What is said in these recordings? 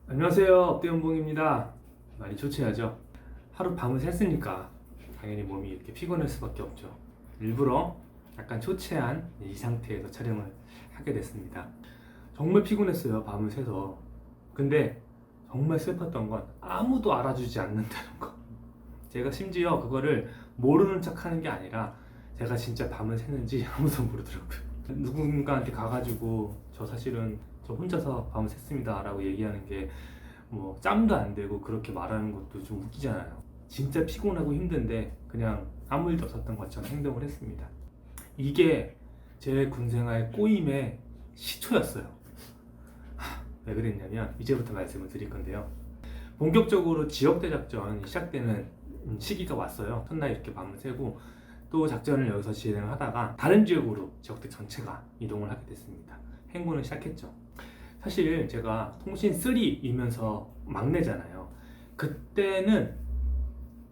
안녕하세요. 업대연봉입니다. 많이 초췌하죠? 하루 밤을 샜으니까 당연히 몸이 이렇게 피곤할 수밖에 없죠. 일부러 약간 초췌한 이 상태에서 촬영을 하게 됐습니다. 정말 피곤했어요. 밤을 새서. 근데 정말 슬펐던 건 아무도 알아주지 않는다는 거. 제가 심지어 그거를 모르는 척 하는 게 아니라 제가 진짜 밤을 샜는지 아무도 모르더라고요. 누군가한테 가가지고 사실은 저 혼자서 밤을 샜습니다 라고 얘기하는 게 뭐 짬도 안 되고 그렇게 말하는 것도 좀 웃기잖아요. 진짜 피곤하고 힘든데 그냥 아무 일도 없었던 것처럼 행동을 했습니다. 이게 제 군생활 꼬임의 시초였어요. 왜 그랬냐면 이제부터 말씀을 드릴 건데요. 본격적으로 지역대 작전이 시작되는 시기가 왔어요. 첫날 이렇게 밤을 새고 또 작전을 여기서 진행을 하다가 다른 지역으로 지역대 전체가 이동을 하게 됐습니다. 행군을 시작했죠. 사실 제가 통신 3이면서 막내잖아요. 그때는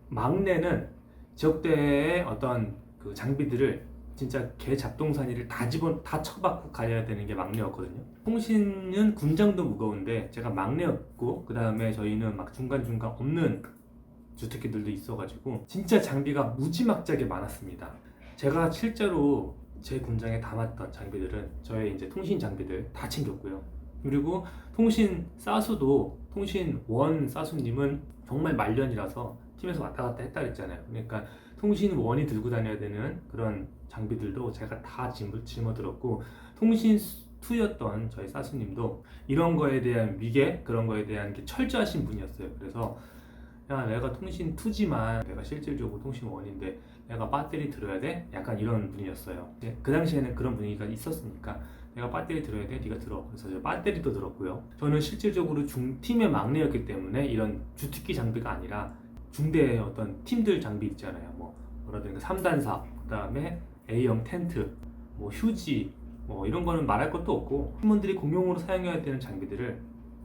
막내는 지역대의 어떤 그 장비들을 진짜 개 잡동사니를 다 쳐박고 가야 되는 게 막내였거든요. 통신은 군장도 무거운데 제가 막내였고 그 다음에 저희는 막 중간중간 없는 주특기들도 있어가지고 진짜 장비가 무지막지하게 많았습니다. 제가 실제로 제 군장에 담았던 장비들은 저의 이제 통신 장비들 다 챙겼고요. 그리고 통신 사수도 통신 원 사수님은 정말 말년이라서 팀에서 왔다 갔다 했다 그랬잖아요. 그러니까 통신 원이 들고 다녀야 되는 그런 장비들도 제가 다 짊어들었고 통신 2였던 저희 사수님도 이런 거에 대한 위계 그런 거에 대한 게 철저하신 분이었어요. 그래서 야 내가 통신 2지만 내가 실질적으로 통신 1인데 내가 배터리 들어야 돼? 약간 이런 분이었어요. 그 당시에는 그런 분위기가 있었으니까 내가 배터리 들어야 돼? 네가 들어. 그래서 저 배터리도 들었고요. 저는 실질적으로 중팀의 막내였기 때문에 이런 주특기 장비가 아니라 중대의 어떤 팀들 장비 있잖아요. 뭐라든가 3단사, 그 다음에 A형 텐트, 뭐 휴지, 뭐 이런 거는 말할 것도 없고 팀원들이 공용으로 사용해야 되는 장비들을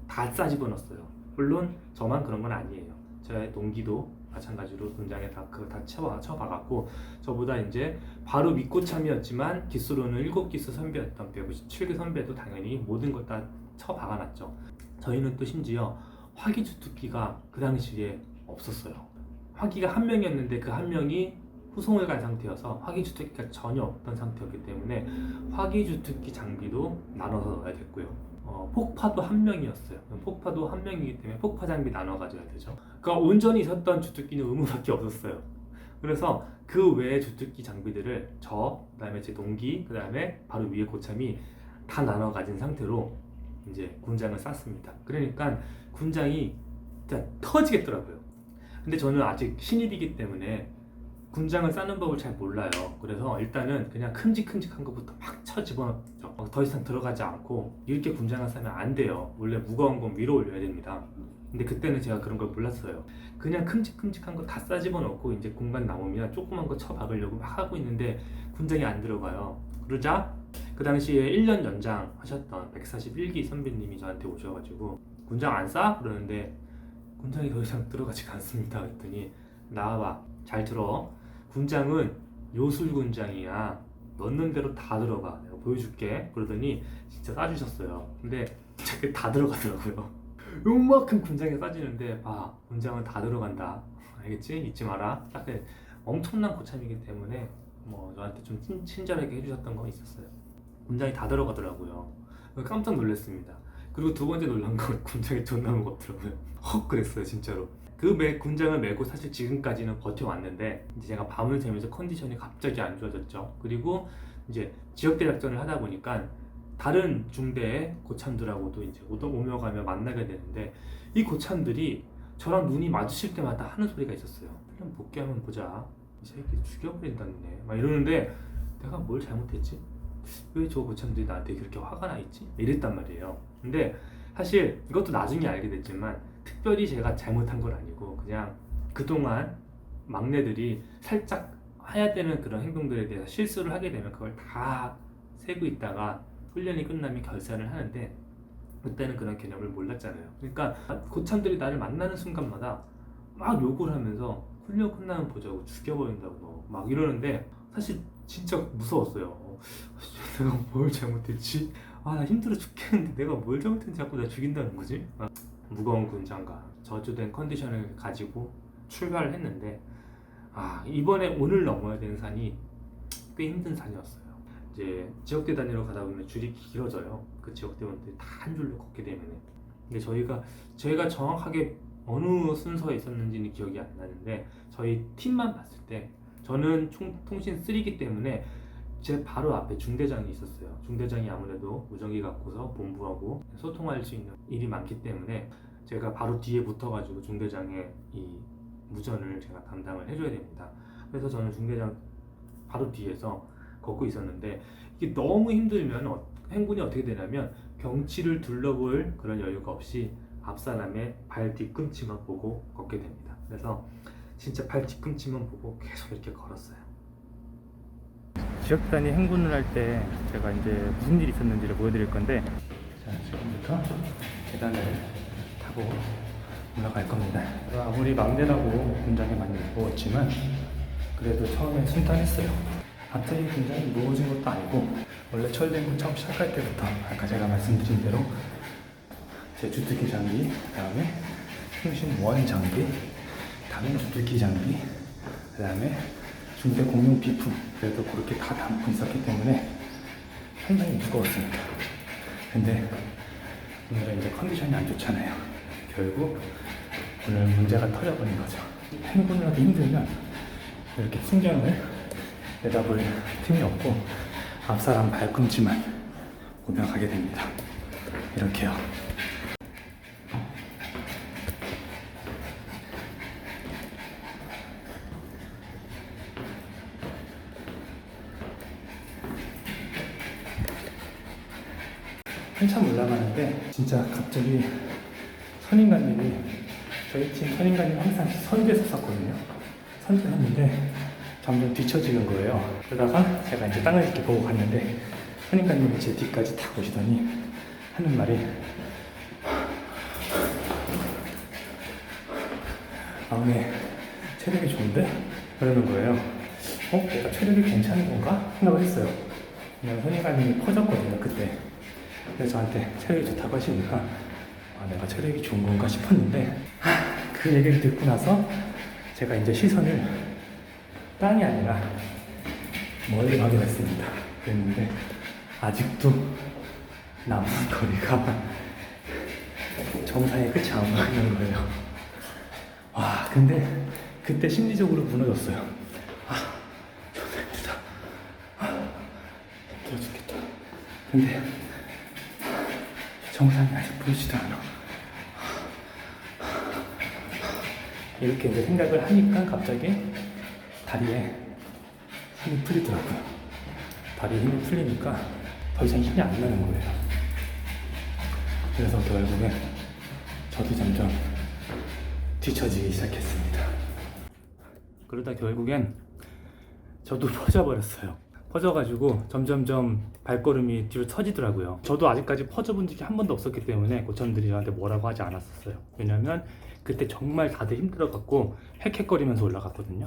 다 싸집어 넣었어요. 물론 저만 그런 건 아니에요. 저의 동기도 마찬가지로 군장에 그거 다 쳐박았고 저보다 이제 바로 밑고참이었지만 기수로는 7기수 선배였던 157기 선배도 당연히 모든 걸 다 쳐박아놨죠. 저희는 또 심지어 화기주특기가 그 당시에 없었어요. 화기가 한 명이었는데 그 한 명이 후송을 간 상태여서 화기주특기가 전혀 없던 상태였기 때문에 화기주특기 장비도 나눠서 넣어야 됐고요. 폭파도 한 명이었어요. 폭파도 한 명이기 때문에 폭파 장비 나눠 가져야 되죠. 그러니까 온전히 있었던 주특기는 의무밖에 없었어요. 그래서 그 외의 주특기 장비들을 그다음에 제 동기, 그다음에 바로 위에 고참이 다 나눠 가진 상태로 이제 군장을 쌌습니다. 그러니까 군장이 진짜 터지겠더라고요. 근데 저는 아직 신입이기 때문에 군장을 싸는 법을 잘 몰라요. 그래서 일단은 그냥 큼직큼직한 것부터 막 쳐 집어넣죠. 더 이상 들어가지 않고 이렇게 군장을 싸면 안 돼요. 원래 무거운 건 위로 올려야 됩니다. 근데 그때는 제가 그런 걸 몰랐어요. 그냥 큼직큼직한 거 다 싸 집어넣고 이제 공간 남으면 조그만 거 쳐 박으려고 막 하고 있는데 군장이 안 들어가요. 그러자 그 당시에 1년 연장 하셨던 141기 선배님이 저한테 오셔가지고 군장 안 싸? 그러는데 군장이 더 이상 들어가지가 않습니다. 그랬더니 나와봐. 잘 들어. 군장은 요술 군장이야. 넣는 대로 다 들어가. 내가 보여줄게. 그러더니 진짜 싸주셨어요. 근데 진짜 다 들어가더라고요. 요만큼 군장에 싸지는데 군장은 다 들어간다. 알겠지? 잊지 마라. 딱 엄청난 고참이기 때문에 저한테 좀 친절하게 해주셨던 거 있었어요. 군장이 다 들어가더라고요. 깜짝 놀랐습니다. 그리고 두 번째 놀란 건 군장이 존나 무겁더라고요. 헉 그랬어요 진짜로. 군장을 메고 사실 지금까지는 버텨왔는데 이제 제가 밤을 새면서 컨디션이 갑자기 안 좋아졌죠. 그리고 이제 지역대 작전을 하다 보니까 다른 중대의 고참들하고도 이제 오며 가며 만나게 되는데 이 고참들이 저랑 눈이 마주칠 때마다 하는 소리가 있었어요. 그냥 복귀하면 보자. 이 새끼 죽여버린다네. 막 이러는데 내가 뭘 잘못했지? 왜 저 고참들이 나한테 그렇게 화가 나 있지? 이랬단 말이에요. 근데 사실 이것도 나중에 알게 됐지만 특별히 제가 잘못한 건 아니고 그냥 그동안 막내들이 살짝 해야 되는 그런 행동들에 대해서 실수를 하게 되면 그걸 다 세고 있다가 훈련이 끝나면 결산을 하는데 그때는 그런 개념을 몰랐잖아요. 그러니까 고참들이 나를 만나는 순간마다 막 욕을 하면서 훈련 끝나면 보자고 죽여버린다고 막 이러는데 사실 진짜 무서웠어요. 내가 뭘 잘못했지? 아, 나 힘들어 죽겠는데 내가 뭘 잘못했는지 자꾸 나 죽인다는 거지? 무거운 군장과 저조된 컨디션을 가지고 출발을 했는데, 이번에 오늘 넘어야 되는 산이 꽤 힘든 산이었어요. 이제 지역대 단위로 가다 보면 줄이 길어져요. 그 지역대원들이 다 한 줄로 걷게 되면은. 근데 저희가 정확하게 어느 순서에 있었는지는 기억이 안 나는데, 저희 팀만 봤을 때 저는 통신 3이기 때문에 제 바로 앞에 중대장이 있었어요. 중대장이 아무래도 무전기 갖고서 본부하고 소통할 수 있는 일이 많기 때문에 제가 바로 뒤에 붙어가지고 중대장의 이 무전을 제가 담당을 해줘야 됩니다. 그래서 저는 중대장 바로 뒤에서 걷고 있었는데, 이게 너무 힘들면 행군이 어떻게 되냐면 경치를 둘러볼 그런 여유가 없이 앞 사람의 발 뒤꿈치만 보고 걷게 됩니다. 그래서 진짜 발 뒤꿈치만 보고 계속 이렇게 걸었어요. 지역 단위 행군을 할 때 제가 이제 무슨 일이 있었는지를 보여드릴 건데, 자, 지금부터 계단을 타고 올라갈 겁니다. 제가 아무리 막내라고 군장에 많이 무거웠지만 그래도 처음에 순탄했어요. 갑자기 군장이 무거워진 것도 아니고, 원래 철행군 처음 시작할 때부터 아까 제가 말씀드린 대로 제 주특기 장비, 그 다음에 통신 원 장비, 다른 주특기 장비, 그 다음에 중대 공용 비품, 그래도 그렇게 다 담고 있었기 때문에 상당히 무거웠습니다. 근데 오늘은 이제 컨디션이 안 좋잖아요. 결국 오늘 문제가 터져버린 거죠. 행군을 하기 힘들면 이렇게 풍경을 내다볼 틈이 없고 앞사람 발꿈치만 보며 가게 됩니다. 이렇게요. 한참 올라가는데 진짜 갑자기 선임관님이, 저희 팀 선임관님 항상 선두에 섰었거든요. 선두에 섰는데 점점 뒤처지는 거예요. 그러다가 제가 이제 땅을 이렇게 보고 갔는데 선임관님이 제 뒤까지 탁 오시더니 하는 말이, 오늘 체력이 좋은데? 그러는 거예요. 내가 체력이 괜찮은 건가? 생각을 했어요. 그냥 선임관님이 퍼졌거든요, 그때. 그래서 저한테 체력이 좋다고 하시니까 내가 체력이 좋은 건가 싶었는데, 그 얘기를 듣고 나서 제가 이제 시선을 땅이 아니라 멀리 확인했습니다. 그랬는데 아직도 남은 거리가 정상의 끝이 안 보이는 거예요. 근데 그때 심리적으로 무너졌어요. 정말 힘들다. 힘들어 죽겠다. 근데 정상이 아직 보이지도 않아. 이렇게 이제 생각을 하니까 갑자기 다리에 힘이 풀리더라고요. 다리에 힘이 풀리니까 더 이상 힘이 안 나는 거예요. 그래서 결국엔 저도 점점 뒤처지기 시작했습니다. 그러다 결국엔 저도 퍼져버렸어요. 퍼져가지고 점점점 발걸음이 뒤로 처지더라고요. 저도 아직까지 퍼져본 적이 한 번도 없었기 때문에 고참들이 저한테 뭐라고 하지 않았었어요. 왜냐면 그때 정말 다들 힘들어갖고 헥헥거리면서 올라갔거든요.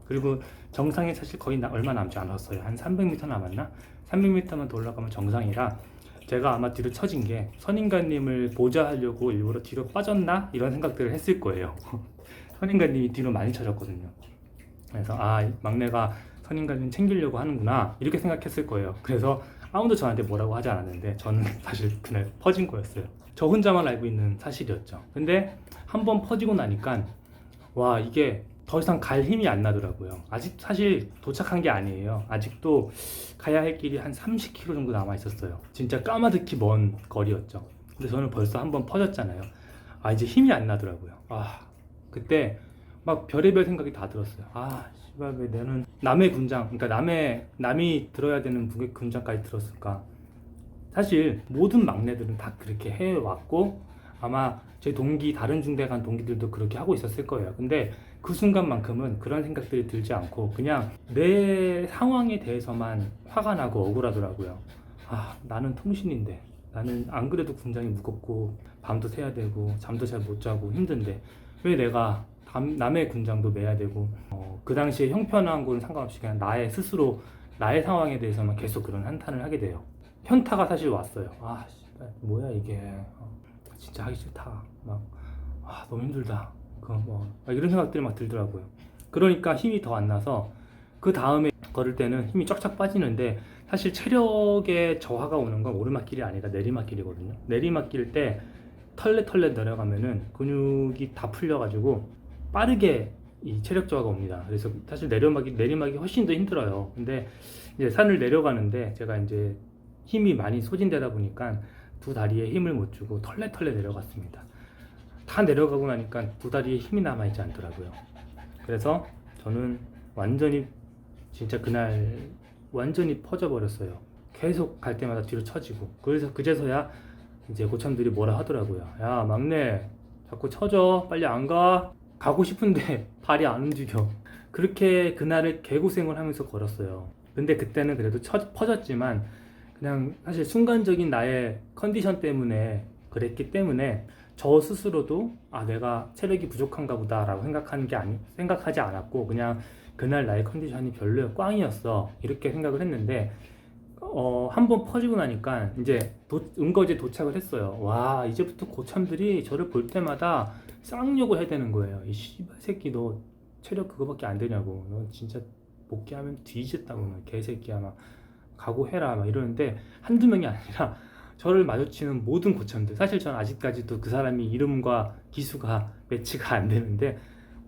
그리고 정상에 사실 거의 얼마 남지 않았어요. 한 300m 남았나? 300m만 더 올라가면 정상이라, 제가 아마 뒤로 처진 게 선임관님을 보좌하려고 일부러 뒤로 빠졌나? 이런 생각들을 했을 거예요. 선임관님이 뒤로 많이 쳐졌거든요. 그래서 막내가 선임관님 챙기려고 하는구나, 이렇게 생각했을 거예요. 그래서 아무도 저한테 뭐라고 하지 않았는데 저는 사실 그날 퍼진 거였어요. 저 혼자만 알고 있는 사실이었죠. 근데 한번 퍼지고 나니까 이게 더 이상 갈 힘이 안 나더라고요. 아직 사실 도착한 게 아니에요. 아직도 가야 할 길이 한 30km 정도 남아 있었어요. 진짜 까마득히 먼 거리였죠. 근데 저는 벌써 한번 퍼졌잖아요. 이제 힘이 안 나더라고요. 그때 막 별의별 생각이 다 들었어요. 씨발, 왜 나는 남의 군장, 그러니까 남이 들어야 되는 군장까지 들었을까? 사실 모든 막내들은 다 그렇게 해왔고, 아마 제 다른 중대 간 동기들도 그렇게 하고 있었을 거예요. 근데 그 순간만큼은 그런 생각들이 들지 않고 그냥 내 상황에 대해서만 화가 나고 억울하더라고요. 나는 통신인데, 나는 안 그래도 군장이 무겁고 밤도 새야 되고 잠도 잘 못 자고 힘든데 왜 내가 남의 군장도 매야 되고, 그 당시에 형편한 거는 상관없이 그냥 나의 상황에 대해서만 계속 그런 한탄을 하게 돼요. 현타가 사실 왔어요. 아 씨발 뭐야 이게, 진짜 하기 싫다, 막 너무 힘들다, 이런 생각들이 막 들더라고요. 그러니까 힘이 더 안 나서 그 다음에 걸을 때는 힘이 쫙쫙 빠지는데, 사실 체력의 저하가 오는 건 오르막길이 아니라 내리막길이거든요. 내리막길 때 털레털레 내려가면은 근육이 다 풀려가지고 빠르게 이 체력 저하가 옵니다. 그래서 사실 내리막이 훨씬 더 힘들어요. 근데 이제 산을 내려가는데 제가 이제 힘이 많이 소진되다 보니까 두 다리에 힘을 못 주고 털레털레 내려갔습니다. 다 내려가고 나니까 두 다리에 힘이 남아있지 않더라고요. 그래서 저는 완전히 진짜 그날 완전히 퍼져버렸어요. 계속 갈 때마다 뒤로 처지고. 그래서 그제서야 이제 고참들이 뭐라 하더라고요. 야 막내 자꾸 처져, 빨리 안 가. 가고 싶은데 발이 안 움직여. 그렇게 그날을 개고생을 하면서 걸었어요. 근데 그때는 그래도 퍼졌지만 그냥 사실 순간적인 나의 컨디션 때문에 그랬기 때문에 저 스스로도 내가 체력이 부족한가 보다 라고 생각하지 않았고, 그냥 그날 나의 컨디션이 별로야, 꽝이었어, 이렇게 생각을 했는데, 한번 퍼지고 나니까 이제 응거지에 도착을 했어요. 와, 이제부터 고참들이 저를 볼 때마다 쌍욕을 해야 되는 거예요. 이 씨발 새끼, 너 체력 그거밖에 안 되냐고, 너 진짜 복귀하면 뒤지겠다고, 너 개새끼야, 막 각오해라, 막 이러는데, 한두 명이 아니라 저를 마주치는 모든 고참들, 사실 저는 아직까지도 그 사람이 이름과 기수가 매치가 안 되는데,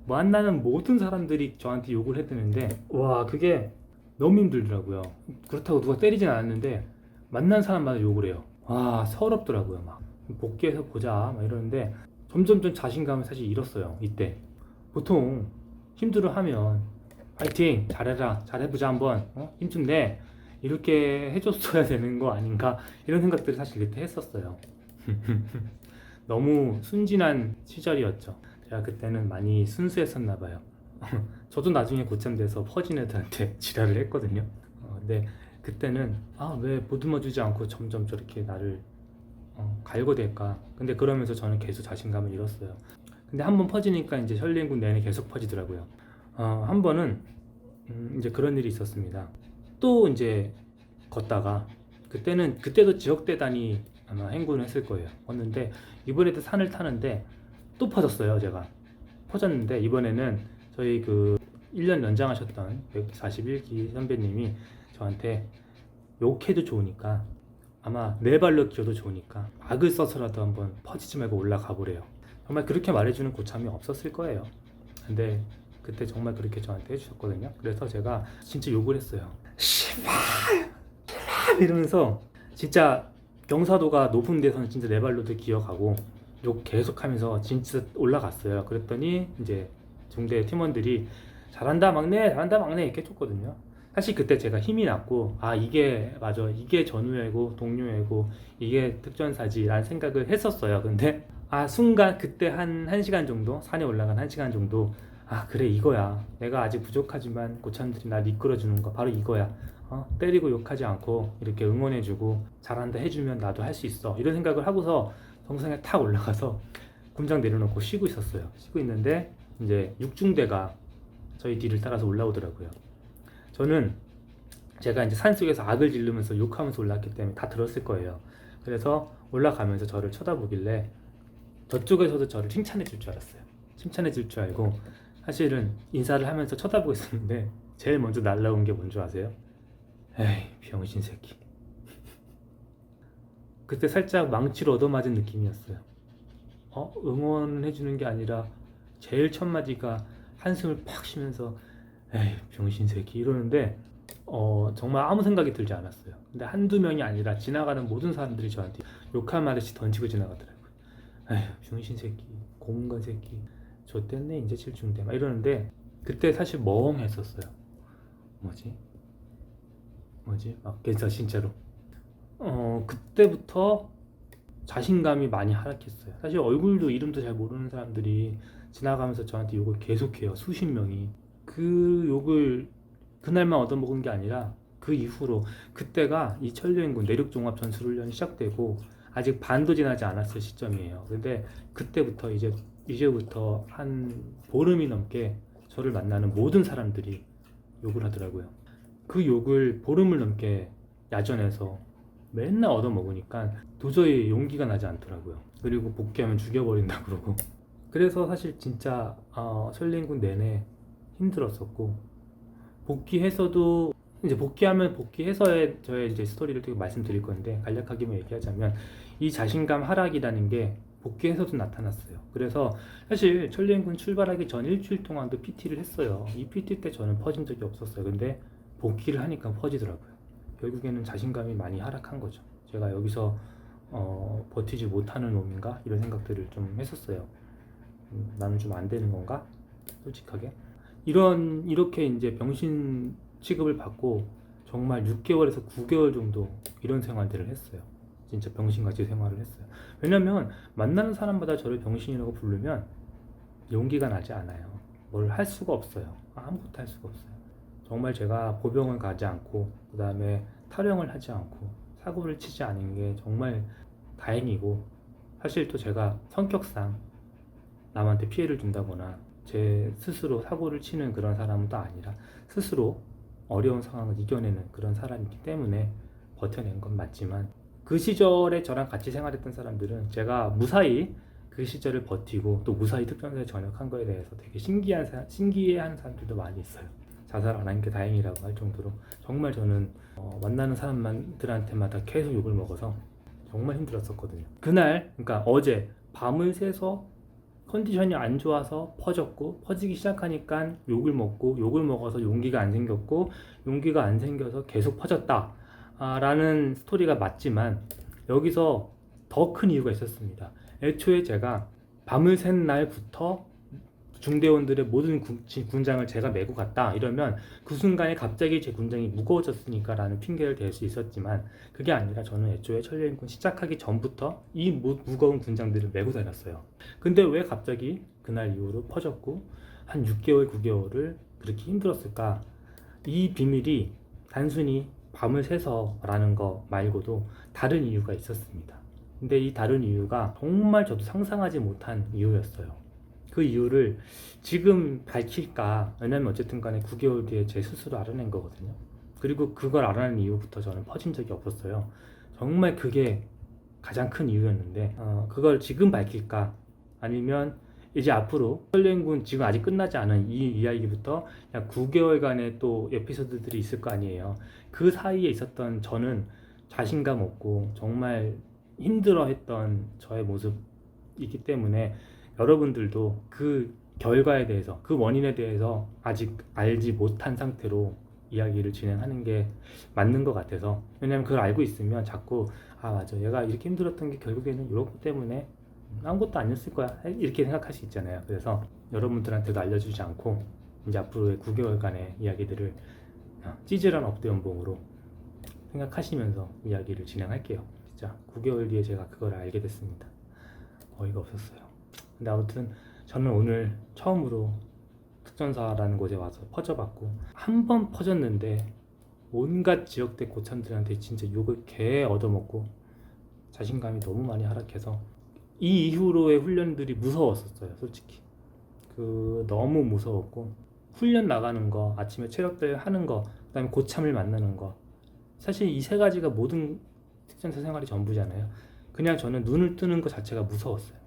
만나는 모든 사람들이 저한테 욕을 해대는데, 와, 그게 너무 힘들더라고요. 그렇다고 누가 때리진 않았는데 만난 사람마다 욕을 해요. 와, 서럽더라고요. 막 복귀해서 보자 막 이러는데, 점점점 자신감을 사실 잃었어요. 이때 보통 힘들어하면 파이팅, 잘해라, 잘해보자, 한번 힘 좀 내, 이렇게 해줬어야 되는 거 아닌가, 이런 생각들을 사실 그때 했었어요. 너무 순진한 시절이었죠. 제가 그때는 많이 순수했었나 봐요. 저도 나중에 고참 돼서 퍼진 애들한테 지랄을 했거든요. 근데 그때는 왜 보듬어주지 않고 점점 저렇게 나를 갈고댈까. 근데 그러면서 저는 계속 자신감을 잃었어요. 근데 한 번 퍼지니까 이제 현리인군 내내 계속 퍼지더라고요. 한 번은 이제 그런 일이 있었습니다. 또 이제 걷다가, 그때도 지역대단이 아마 행군을 했을 거예요. 걷는데 이번에도 산을 타는데 또 퍼졌어요. 제가 퍼졌는데, 이번에는 저희 그 1년 연장하셨던 141기 선배님이 저한테 욕해도 좋으니까, 아마 네 발로 기어도 좋으니까 악을 써서라도 한번 퍼지지 말고 올라가 보래요. 정말 그렇게 말해주는 고참이 없었을 거예요. 근데 그때 정말 그렇게 저한테 해주셨거든요. 그래서 제가 진짜 욕을 했어요. 씨발 이러면서, 진짜 경사도가 높은 데서는 진짜 네 발로도 기어가고 욕 계속하면서 진짜 올라갔어요. 그랬더니 이제 중대 팀원들이 잘한다 막내, 잘한다 막내, 이렇게 해줬거든요. 사실 그때 제가 힘이 났고, 이게 맞아, 이게 전우회고 동료회고 이게 특전사지 라는 생각을 했었어요. 근데 순간 그때 한 1시간 정도, 산에 올라간 1시간 정도, 그래, 이거야, 내가 아직 부족하지만 고참들이 날 이끌어주는 거 바로 이거야. 때리고 욕하지 않고 이렇게 응원해주고 잘한다 해주면 나도 할 수 있어, 이런 생각을 하고서 정상에 탁 올라가서 군장 내려놓고 쉬고 있었어요. 쉬고 있는데 이제 육중대가 저희 뒤를 따라서 올라오더라고요. 저는 제가 이제 산속에서 악을 지르면서 욕하면서 올라왔기 때문에 다 들었을 거예요. 그래서 올라가면서 저를 쳐다보길래 저쪽에서도 저를 칭찬해 줄 줄 알았어요. 칭찬해 줄 줄 알고 사실은 인사를 하면서 쳐다보고 있었는데, 제일 먼저 날라온 게 뭔지 아세요? 에이, 병신 새끼. 그때 살짝 망치로 얻어맞은 느낌이었어요. 응원해주는 게 아니라 제일 첫 마디가 한숨을 팍 쉬면서 에이, 병신 새끼, 이러는데 정말 아무 생각이 들지 않았어요. 근데 한두 명이 아니라 지나가는 모든 사람들이 저한테 욕할 말없이 던지고 지나가더라고요. 에휴, 병신 새끼, 공무원 새끼, 좆됐네 이제 7중대, 막 이러는데, 그때 사실 멍했었어요. 뭐지? 막 그래서 진짜로 그때부터 자신감이 많이 하락했어요. 사실 얼굴도 이름도 잘 모르는 사람들이 지나가면서 저한테 욕을 계속해요. 수십 명이. 그 욕을 그날만 얻어먹은 게 아니라 그 이후로, 그때가 이 천려인군 내륙종합전술훈련이 시작되고 아직 반도 지나지 않았을 시점이에요. 근데 그때부터 이제부터 한 보름이 넘게 저를 만나는 모든 사람들이 욕을 하더라고요. 그 욕을 보름을 넘게 야전에서 맨날 얻어먹으니까 도저히 용기가 나지 않더라고요. 그리고 복귀하면 죽여버린다 그러고. 그래서 사실 진짜 천리행군 내내 힘들었었고, 복귀해서도 이제 복귀하면 복귀해서의 저의 이제 스토리를 되게 말씀드릴 건데, 간략하게만 얘기하자면 이 자신감 하락이라는 게 복귀해서도 나타났어요. 그래서 사실 천리행군 출발하기 전 일주일 동안도 PT를 했어요. 이 PT 때 저는 퍼진 적이 없었어요. 근데 복귀를 하니까 퍼지더라고요. 결국에는 자신감이 많이 하락한 거죠. 제가 여기서 버티지 못하는 놈인가 이런 생각들을 좀 했었어요. 나는 좀 안 되는 건가? 솔직하게 이렇게 이제 병신 취급을 받고 정말 6개월에서 9개월 정도 이런 생활들을 했어요. 진짜 병신같이 생활을 했어요. 왜냐면 만나는 사람마다 저를 병신이라고 부르면 용기가 나지 않아요. 뭘 할 수가 없어요. 아무것도 할 수가 없어요. 정말 제가 보병을 가지 않고, 그 다음에 탈영을 하지 않고 사고를 치지 않은 게 정말 다행이고, 사실 또 제가 성격상 남한테 피해를 준다거나 제 스스로 사고를 치는 그런 사람은 또 아니라 스스로 어려운 상황을 이겨내는 그런 사람이기 때문에 버텨낸 건 맞지만, 그 시절에 저랑 같이 생활했던 사람들은 제가 무사히 그 시절을 버티고 또 무사히 특전사에 전역한 거에 대해서 되게 신기해하는 사람들도 많이 있어요. 자살 안 한 게 다행이라고 할 정도로 정말 저는 만나는 사람들한테마다 계속 욕을 먹어서 정말 힘들었었거든요. 그날, 그러니까 어제 밤을 새서 컨디션이 안 좋아서 퍼졌고, 퍼지기 시작하니까 욕을 먹어서 용기가 안 생겼고, 용기가 안 생겨서 계속 퍼졌다 라는 스토리가 맞지만, 여기서 더 큰 이유가 있었습니다. 애초에 제가 밤을 샌 날부터 중대원들의 모든 군장을 제가 메고 갔다 이러면 그 순간에 갑자기 제 군장이 무거워졌으니까 라는 핑계를 댈 수 있었지만, 그게 아니라 저는 애초에 천리행군 시작하기 전부터 이 무거운 군장들을 메고 다녔어요. 근데 왜 갑자기 그날 이후로 퍼졌고 한 6개월 9개월을 그렇게 힘들었을까? 이 비밀이 단순히 밤을 새서 라는 거 말고도 다른 이유가 있었습니다. 근데 이 다른 이유가 정말 저도 상상하지 못한 이유였어요. 그 이유를 지금 밝힐까? 왜냐면 어쨌든 간에 9개월 뒤에 제 스스로 알아낸 거거든요. 그리고 그걸 알아낸 이후부터 저는 퍼진 적이 없었어요. 정말 그게 가장 큰 이유였는데, 그걸 지금 밝힐까? 아니면 이제 앞으로 천리행군 지금 아직 끝나지 않은 이 이야기부터 약 9개월간의 또 에피소드들이 있을 거 아니에요. 그 사이에 있었던 저는 자신감 없고 정말 힘들어했던 저의 모습이기 때문에, 여러분들도 그 결과에 대해서, 그 원인에 대해서 아직 알지 못한 상태로 이야기를 진행하는 게 맞는 것 같아서. 왜냐면 그걸 알고 있으면 자꾸 맞아, 얘가 이렇게 힘들었던 게 결국에는 이런 것 때문에 아무것도 아니었을 거야 이렇게 생각할 수 있잖아요. 그래서 여러분들한테도 알려주지 않고 이제 앞으로의 9개월간의 이야기들을 찌질한 업대 연봉으로 생각하시면서 이야기를 진행할게요. 진짜 9개월 뒤에 제가 그걸 알게 됐습니다. 어이가 없었어요. 근데 아무튼 저는 오늘 처음으로 특전사라는 곳에 와서 퍼져봤고, 한 번 퍼졌는데 온갖 지역대 고참들한테 진짜 욕을 개 얻어먹고 자신감이 너무 많이 하락해서 이 이후로의 훈련들이 무서웠었어요. 솔직히 너무 무서웠고, 훈련 나가는 거, 아침에 체력대회 하는 거, 그 다음에 고참을 만나는 거, 사실 이 세 가지가 모든 특전사 생활이 전부잖아요. 그냥 저는 눈을 뜨는 것 자체가 무서웠어요.